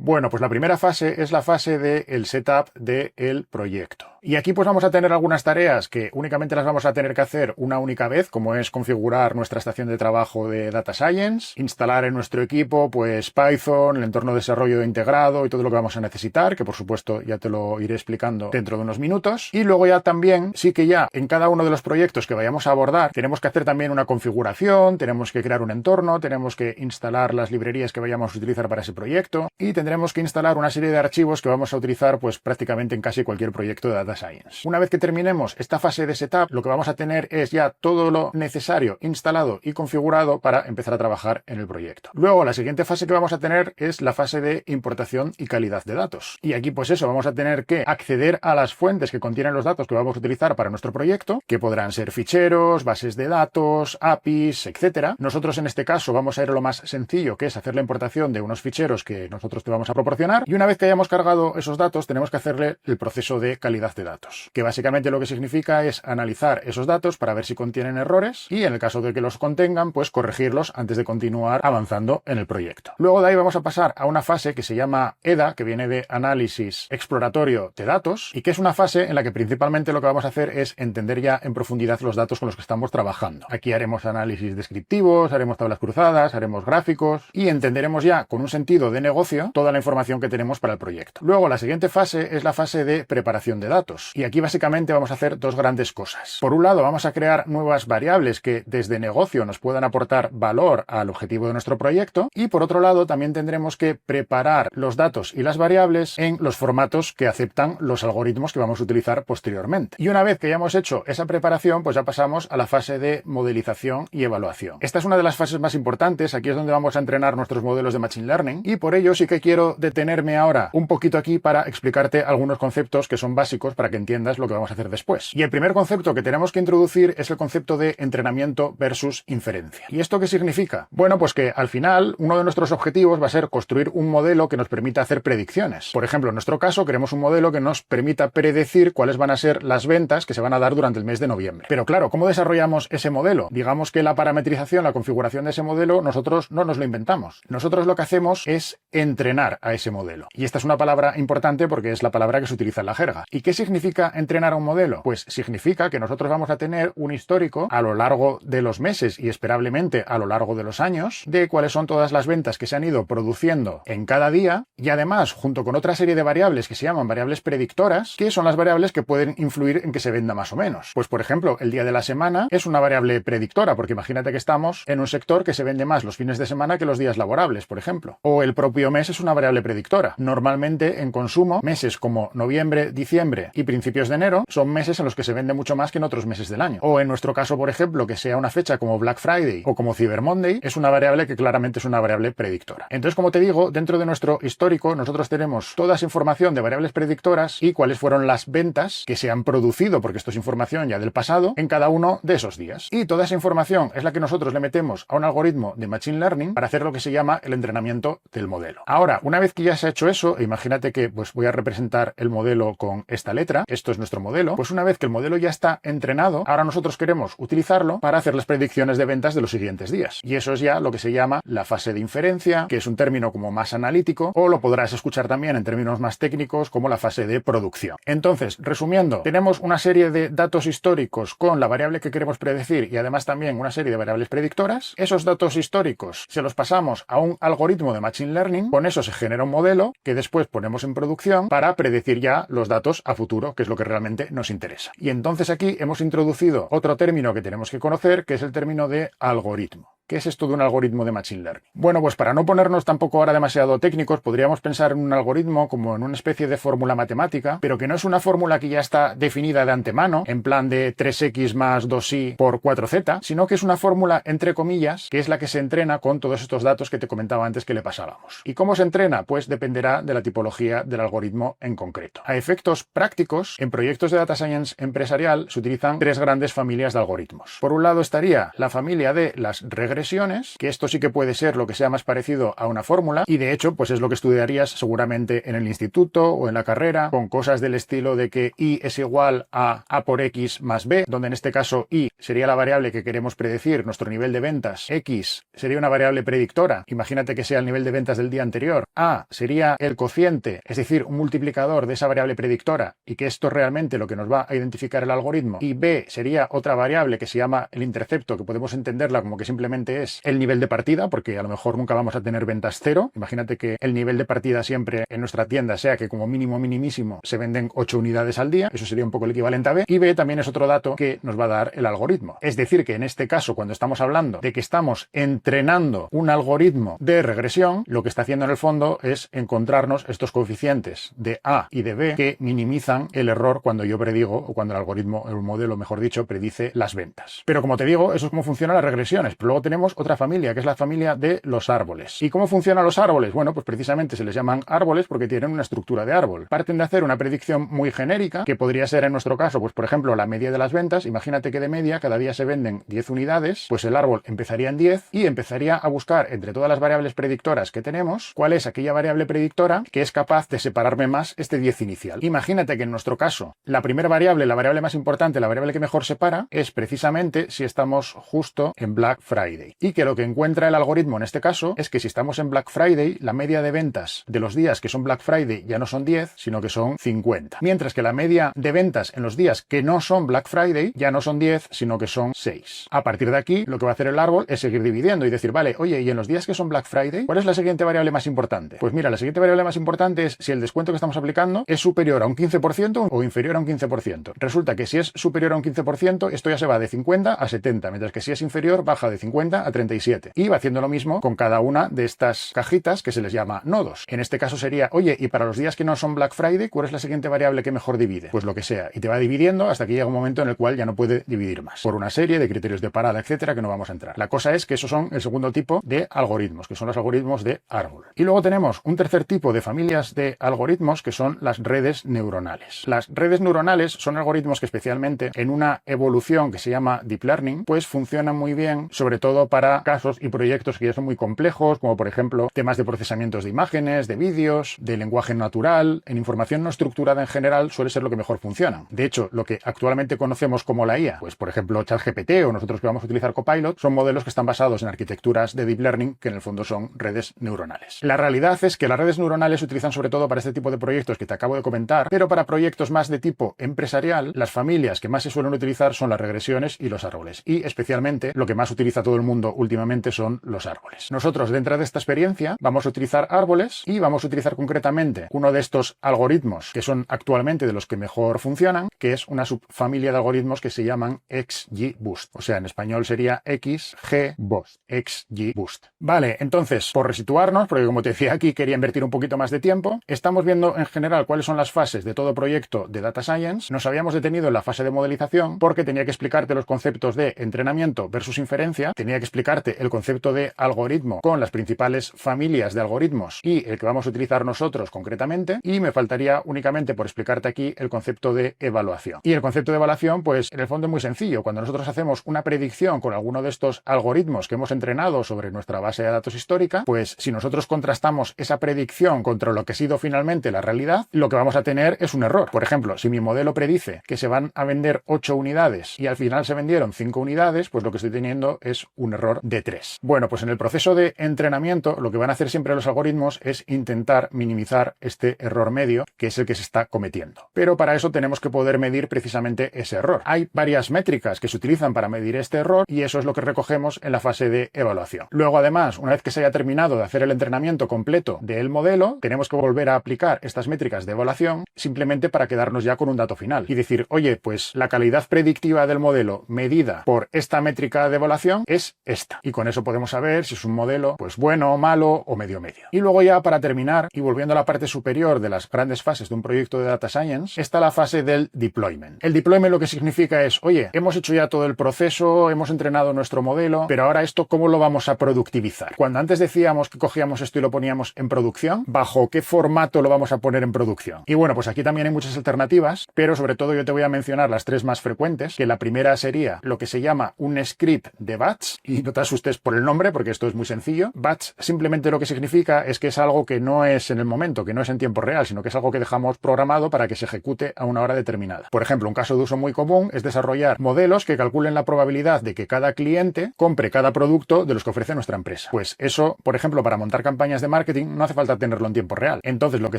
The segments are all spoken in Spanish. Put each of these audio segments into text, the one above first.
Bueno, pues la primera fase es la fase del setup del proyecto. Y aquí pues vamos a tener algunas tareas que únicamente las vamos a tener que hacer una única vez, como es configurar nuestra estación de trabajo de Data Science, instalar en nuestro equipo pues Python, el entorno de desarrollo integrado y todo lo que vamos a necesitar, que por supuesto ya te lo iré explicando dentro de unos minutos. Y luego ya también sí que ya en cada uno de los proyectos que vayamos a abordar tenemos que hacer también una configuración, tenemos que crear un entorno, tenemos que instalar las librerías que vayamos a utilizar para ese proyecto y tendremos que instalar una serie de archivos que vamos a utilizar pues prácticamente en casi cualquier proyecto de Data Science. Una vez que terminemos esta fase de setup, lo que vamos a tener es ya todo lo necesario instalado y configurado para empezar a trabajar en el proyecto. Luego, la siguiente fase que vamos a tener es la fase de importación y calidad de datos. Y aquí pues eso, vamos a tener que acceder a las fuentes que contienen los datos que vamos a utilizar para nuestro proyecto, que podrán ser ficheros, bases de datos, APIs, etcétera. Nosotros en este caso vamos a ir a lo más sencillo, que es hacer la importación de unos ficheros que nosotros te vamos a proporcionar, y una vez que hayamos cargado esos datos tenemos que hacerle el proceso de calidad de datos, que básicamente lo que significa es analizar esos datos para ver si contienen errores y en el caso de que los contengan pues corregirlos antes de continuar avanzando en el proyecto. Luego de ahí vamos a pasar a una fase que se llama EDA, que viene de análisis exploratorio de datos, y que es una fase en la que principalmente lo que vamos a hacer es entender ya en profundidad los datos con los que estamos trabajando. Aquí haremos análisis descriptivos, haremos tablas cruzadas, haremos gráficos y entenderemos ya con un sentido de negocio toda la información que tenemos para el proyecto. Luego la siguiente fase es la fase de preparación de datos, y aquí básicamente vamos a hacer dos grandes cosas. Por un lado vamos a crear nuevas variables que desde negocio nos puedan aportar valor al objetivo de nuestro proyecto, y por otro lado también tendremos que preparar los datos y las variables en los formatos que aceptan los algoritmos que vamos a utilizar posteriormente. Y una vez que ya hemos hecho esa preparación, pues ya pasamos a la fase de modelización y evaluación. Esta es una de las fases más importantes, aquí es donde vamos a entrenar nuestros modelos de Machine Learning, y por ello sí que quiero detenerme ahora un poquito aquí para explicarte algunos conceptos que son básicos para que entiendas lo que vamos a hacer después. Y el primer concepto que tenemos que introducir es el concepto de entrenamiento versus inferencia. ¿Y esto qué significa? Bueno, pues que al final uno de nuestros objetivos va a ser construir un modelo que nos permita hacer predicciones. Por ejemplo, en nuestro caso queremos un modelo que nos permita predecir cuáles van a ser las ventas que se van a dar durante el mes de noviembre. Pero claro, ¿cómo desarrollamos ese modelo? Digamos que la parametrización, la configuración de ese modelo, nosotros no nos lo inventamos. Nosotros lo que hacemos es entrenar a ese modelo. Y esta es una palabra importante porque es la palabra que se utiliza en la jerga. ¿Y qué significa entrenar a un modelo? Pues significa que nosotros vamos a tener un histórico a lo largo de los meses y esperablemente a lo largo de los años de cuáles son todas las ventas que se han ido produciendo en cada día, y además junto con otra serie de variables que se llaman variables predictoras, que son las variables que pueden influir en que se venda más o menos. Pues por ejemplo, el día de la semana es una variable predictora, porque imagínate que estamos en un sector que se vende más los fines de semana que los días laborables, por ejemplo. O el propio mes es una variable predictora. Normalmente en consumo, meses como noviembre, diciembre y principios de enero son meses en los que se vende mucho más que en otros meses del año. O en nuestro caso, por ejemplo, que sea una fecha como Black Friday o como Cyber Monday, es una variable que claramente es una variable predictora. Entonces, como te digo, dentro de nuestro histórico nosotros tenemos toda esa información de variables predictoras y cuáles fueron las ventas que se han producido, porque esto es información ya del pasado, en cada uno de esos días. Y toda esa información es la que nosotros le metemos a un algoritmo de Machine Learning para hacer lo que se llama el entrenamiento del modelo. Ahora, una vez que ya se ha hecho eso, imagínate que pues voy a representar el modelo con esta letra, esto es nuestro modelo, pues una vez que el modelo ya está entrenado, ahora nosotros queremos utilizarlo para hacer las predicciones de ventas de los siguientes días. Y eso es ya lo que se llama la fase de inferencia, que es un término como más analítico, o lo podrás escuchar también en términos más técnicos como la fase de producción. Entonces, resumiendo, tenemos una serie de datos históricos con la variable que queremos predecir y además también una serie de variables predictoras. Esos datos históricos se los pasamos a un algoritmo de Machine Learning, con eso se genera un modelo que después ponemos en producción para predecir ya los datos a futuro, que es lo que realmente nos interesa. Y entonces aquí hemos introducido otro término que tenemos que conocer, que es el término de algoritmo. ¿Qué es esto de un algoritmo de Machine Learning? Bueno, pues para no ponernos tampoco ahora demasiado técnicos, podríamos pensar en un algoritmo como en una especie de fórmula matemática, pero que no es una fórmula que ya está definida de antemano, en plan de 3x más 2y por 4z, sino que es una fórmula, entre comillas, que es la que se entrena con todos estos datos que te comentaba antes que le pasábamos. ¿Y cómo se entrena? Pues dependerá de la tipología del algoritmo en concreto. A efectos prácticos, en proyectos de Data Science empresarial se utilizan tres grandes familias de algoritmos. Por un lado estaría la familia de las regresiones regresiones, que esto sí que puede ser lo que sea más parecido a una fórmula, y de hecho pues es lo que estudiarías seguramente en el instituto o en la carrera, con cosas del estilo de que y es igual a por x más b, donde en este caso y sería la variable que queremos predecir, nuestro nivel de ventas, x sería una variable predictora, imagínate que sea el nivel de ventas del día anterior, a sería el cociente, es decir, un multiplicador de esa variable predictora, y que esto es realmente lo que nos va a identificar el algoritmo, y b sería otra variable que se llama el intercepto, que podemos entenderla como que simplemente es el nivel de partida, porque a lo mejor nunca vamos a tener ventas cero. Imagínate que el nivel de partida siempre en nuestra tienda sea que como mínimo minimísimo se venden 8 unidades al día, eso sería un poco el equivalente a b, y b también es otro dato que nos va a dar el algoritmo. Es decir, que en este caso, cuando estamos hablando de que estamos entrenando un algoritmo de regresión, lo que está haciendo en el fondo es encontrarnos estos coeficientes de a y de b que minimizan el error cuando yo predigo, o cuando el algoritmo, el modelo mejor dicho, predice las ventas. Pero como te digo, eso es cómo funcionan las regresiones. Pero luego tenemos otra familia, que es la familia de los árboles. ¿Y cómo funcionan los árboles? Bueno, pues precisamente se les llaman árboles porque tienen una estructura de árbol. Parten de hacer una predicción muy genérica, que podría ser en nuestro caso, pues por ejemplo, la media de las ventas. Imagínate que de media cada día se venden 10 unidades, pues el árbol empezaría en 10 y empezaría a buscar entre todas las variables predictoras que tenemos, cuál es aquella variable predictora que es capaz de separarme más este 10 inicial. Imagínate que en nuestro caso, la primera variable, la variable más importante, la variable que mejor separa, es precisamente si estamos justo en Black Friday. Y que lo que encuentra el algoritmo en este caso es que si estamos en Black Friday, la media de ventas de los días que son Black Friday ya no son 10, sino que son 50. Mientras que la media de ventas en los días que no son Black Friday ya no son 10, sino que son 6. A partir de aquí, lo que va a hacer el árbol es seguir dividiendo y decir, vale, oye, y en los días que son Black Friday, ¿cuál es la siguiente variable más importante? Pues mira, la siguiente variable más importante es si el descuento que estamos aplicando es superior a un 15% o inferior a un 15%. Resulta que si es superior a un 15%, esto ya se va de 50 a 70, mientras que si es inferior, baja de 50 a 37. Y va haciendo lo mismo con cada una de estas cajitas que se les llama nodos. En este caso sería, oye, y para los días que no son Black Friday, ¿cuál es la siguiente variable que mejor divide? Pues lo que sea. Y te va dividiendo hasta que llega un momento en el cual ya no puede dividir más. Por una serie de criterios de parada, etcétera, que no vamos a entrar. La cosa es que esos son el segundo tipo de algoritmos, que son los algoritmos de árbol. Y luego tenemos un tercer tipo de familias de algoritmos que son las redes neuronales. Las redes neuronales son algoritmos que especialmente en una evolución que se llama Deep Learning, pues funcionan muy bien, sobre todo para casos y proyectos que ya son muy complejos, como por ejemplo temas de procesamientos de imágenes, de vídeos, de lenguaje natural. En información no estructurada en general suele ser lo que mejor funciona. De hecho, lo que actualmente conocemos como la IA, pues por ejemplo ChatGPT o nosotros que vamos a utilizar Copilot, son modelos que están basados en arquitecturas de Deep Learning que en el fondo son redes neuronales. La realidad es que las redes neuronales se utilizan sobre todo para este tipo de proyectos que te acabo de comentar, pero para proyectos más de tipo empresarial, las familias que más se suelen utilizar son las regresiones y los árboles. Y especialmente lo que más utiliza todo el mundo últimamente son los árboles. Nosotros dentro de esta experiencia vamos a utilizar árboles y vamos a utilizar concretamente uno de estos algoritmos que son actualmente de los que mejor funcionan, que es una subfamilia de algoritmos que se llaman XGBoost. O sea, en español sería XGBoost. XGBoost. Vale, entonces, por resituarnos, porque como te decía aquí, quería invertir un poquito más de tiempo, estamos viendo en general cuáles son las fases de todo proyecto de Data Science. Nos habíamos detenido en la fase de modelización porque tenía que explicarte los conceptos de entrenamiento versus inferencia, tenía que explicarte el concepto de algoritmo con las principales familias de algoritmos y el que vamos a utilizar nosotros concretamente, y me faltaría únicamente por explicarte aquí el concepto de evaluación. Y el concepto de evaluación, pues en el fondo es muy sencillo. Cuando nosotros hacemos una predicción con alguno de estos algoritmos que hemos entrenado sobre nuestra base de datos histórica, pues si nosotros contrastamos esa predicción contra lo que ha sido finalmente la realidad, lo que vamos a tener es un error. Por ejemplo, si mi modelo predice que se van a vender 8 unidades y al final se vendieron 5 unidades, pues lo que estoy teniendo es un error de 3. Bueno, pues en el proceso de entrenamiento lo que van a hacer siempre los algoritmos es intentar minimizar este error medio, que es el que se está cometiendo. Pero para eso tenemos que poder medir precisamente ese error. Hay varias métricas que se utilizan para medir este error y eso es lo que recogemos en la fase de evaluación. Luego, además, una vez que se haya terminado de hacer el entrenamiento completo del modelo, tenemos que volver a aplicar estas métricas de evaluación simplemente para quedarnos ya con un dato final y decir, oye, pues la calidad predictiva del modelo medida por esta métrica de evaluación es esta. Y con eso podemos saber si es un modelo pues bueno, malo o medio. Y luego ya para terminar y volviendo a la parte superior de las grandes fases de un proyecto de Data Science, está la fase del deployment. El deployment lo que significa es, oye, hemos hecho ya todo el proceso, hemos entrenado nuestro modelo, pero ahora esto, ¿cómo lo vamos a productivizar? Cuando antes decíamos que cogíamos esto y lo poníamos en producción, ¿bajo qué formato lo vamos a poner en producción? Y bueno, pues aquí también hay muchas alternativas, pero sobre todo yo te voy a mencionar las tres más frecuentes, que la primera sería lo que se llama un script de batch y no te asustes por el nombre porque esto es muy sencillo. Batch simplemente lo que significa es que es algo que no es en el momento, que no es en tiempo real, sino que es algo que dejamos programado para que se ejecute a una hora determinada. Por ejemplo, un caso de uso muy común es desarrollar modelos que calculen la probabilidad de que cada cliente compre cada producto de los que ofrece nuestra empresa. Pues eso, por ejemplo, para montar campañas de marketing no hace falta tenerlo en tiempo real. Entonces lo que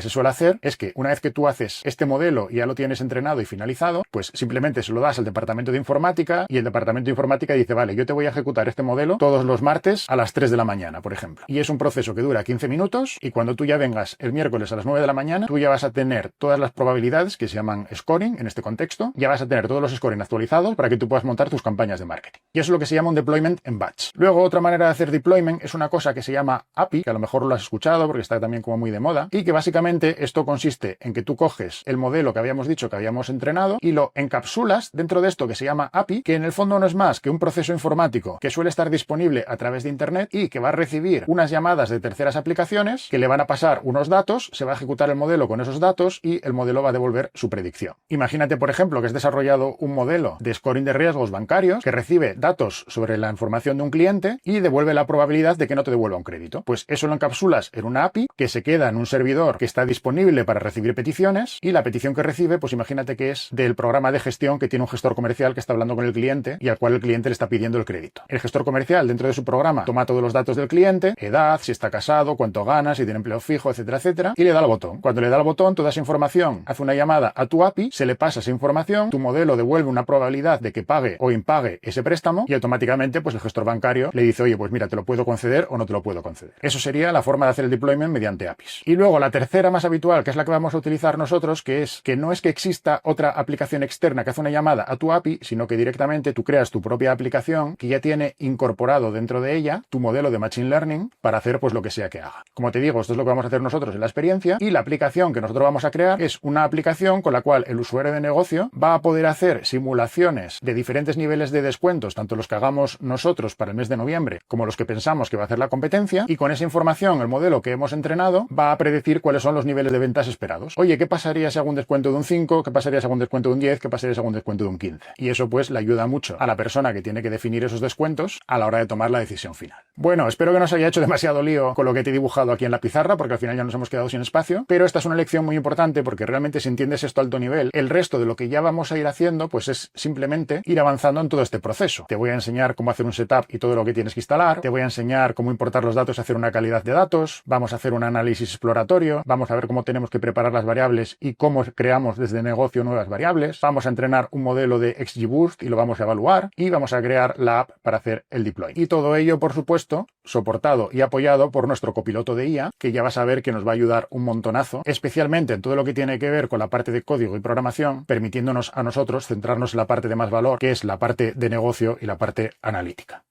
se suele hacer es que una vez que tú haces este modelo y ya lo tienes entrenado y finalizado, pues simplemente se lo das al departamento de informática y el departamento de informática dice, vale, yo te voy a ejecutar este modelo todos los martes a las 3 de la mañana, por ejemplo. Y es un proceso que dura 15 minutos y cuando tú ya vengas el miércoles a las 9 de la mañana, tú ya vas a tener todas las probabilidades que se llaman scoring en este contexto, ya vas a tener todos los scoring actualizados para que tú puedas montar tus campañas de marketing. Y eso es lo que se llama un deployment en batch. Luego, otra manera de hacer deployment es una cosa que se llama API, que a lo mejor lo has escuchado porque está también como muy de moda, y que básicamente esto consiste en que tú coges el modelo que habíamos dicho que habíamos entrenado y lo encapsulas dentro de esto que se llama API, que en el fondo no es más que un proceso informático que suele estar disponible a través de Internet y que va a recibir unas llamadas de terceras aplicaciones que le van a pasar unos datos, se va a ejecutar el modelo con esos datos y el modelo va a devolver su predicción. Imagínate, por ejemplo, que has desarrollado un modelo de scoring de riesgos bancarios que recibe datos sobre la información de un cliente y devuelve la probabilidad de que no te devuelva un crédito. Pues eso lo encapsulas en una API que se queda en un servidor que está disponible para recibir peticiones y la petición que recibe, pues imagínate que es del programa de gestión que tiene un gestor comercial que está hablando con el cliente y al cual el cliente le está pidiendo el crédito. El gestor comercial dentro de su programa toma todos los datos del cliente, edad, si está casado, cuánto gana, si tiene empleo fijo, etcétera, etcétera, y le da al botón. Cuando le da al botón, toda esa información hace una llamada a tu API, se le pasa esa información, tu modelo devuelve una probabilidad de que pague o impague ese préstamo y automáticamente pues el gestor bancario le dice, oye, pues mira, te lo puedo conceder o no te lo puedo conceder. Eso sería la forma de hacer el deployment mediante APIs. Y luego la tercera más habitual, que es la que vamos a utilizar nosotros, que es que no es que exista otra aplicación externa que hace una llamada a tu API, sino que directamente tú creas tu propia aplicación que ya tiene incorporado dentro de ella tu modelo de Machine Learning para hacer pues lo que sea que haga. Como te digo, esto es lo que vamos a hacer nosotros en la experiencia y la aplicación que nosotros vamos a crear es una aplicación con la cual el usuario de negocio va a poder hacer simulaciones de diferentes niveles de descuentos, tanto los que hagamos nosotros para el mes de noviembre como los que pensamos que va a hacer la competencia, y con esa información el modelo que hemos entrenado va a predecir cuáles son los niveles de ventas esperados. Oye, ¿qué pasaría si hago un descuento de un 5? ¿Qué pasaría si hago un descuento de un 10? ¿Qué pasaría si hago un descuento de un 15? Y eso pues le ayuda mucho a la persona que tiene que definir esos descuentos a la hora de tomar la decisión final. Bueno, espero que no os haya hecho demasiado lío con lo que te he dibujado aquí en la pizarra, porque al final ya nos hemos quedado sin espacio, pero esta es una lección muy importante porque realmente si entiendes esto a alto nivel, el resto de lo que ya vamos a ir haciendo pues es simplemente ir avanzando en todo este proceso. Te voy a enseñar cómo hacer un setup y todo lo que tienes que instalar, te voy a enseñar cómo importar los datos y hacer una calidad de datos, vamos a hacer un análisis exploratorio, vamos a ver cómo tenemos que preparar las variables y cómo creamos desde negocio nuevas variables, vamos a entrenar un modelo de XGBoost y lo vamos a evaluar y vamos a crear la app para hacer el deploy. Y todo ello, por supuesto, soportado y apoyado por nuestro copiloto de IA, que ya vas a ver que nos va a ayudar un montonazo, especialmente en todo lo que tiene que ver con la parte de código y programación, permitiéndonos a nosotros centrarnos en la parte de más valor, que es la parte de negocio y la parte analítica.